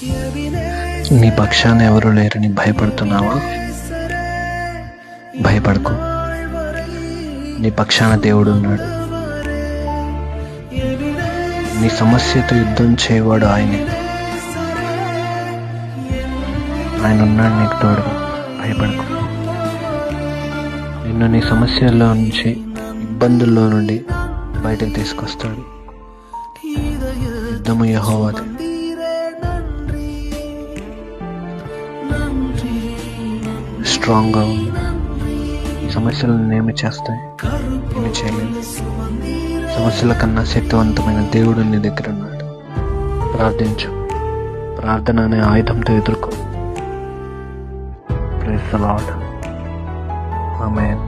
నీ పక్షాన ఎవరు లేరని భయపడుతున్నావా? భయపడకు, నీ పక్షాన దేవుడు ఉన్నాడు. నీ సమస్యతో యుద్ధం చేయవాడు ఆయనే. ఆయన ఉన్నాడు నీకు తోడుగా. భయపడకు. నిన్ను నీ సమస్యల్లో నుంచి, ఇబ్బందుల్లో నుండి బయటకు తీసుకొస్తాడు. యుద్ధము యెహోవాది. స్ట్రాంగ్గా ఉంది. ఈ సమస్యలను ఏమి చేస్తాయి? ఏమి చేయలేదు. సమస్యల కన్నా శక్తివంతమైన దేవుడు నీ దగ్గర ఉన్నాడు. ప్రార్థించు. ప్రార్థన అనే ఆయుధంతో ఎదుర్కో. Praise the lord. ఆమేన్.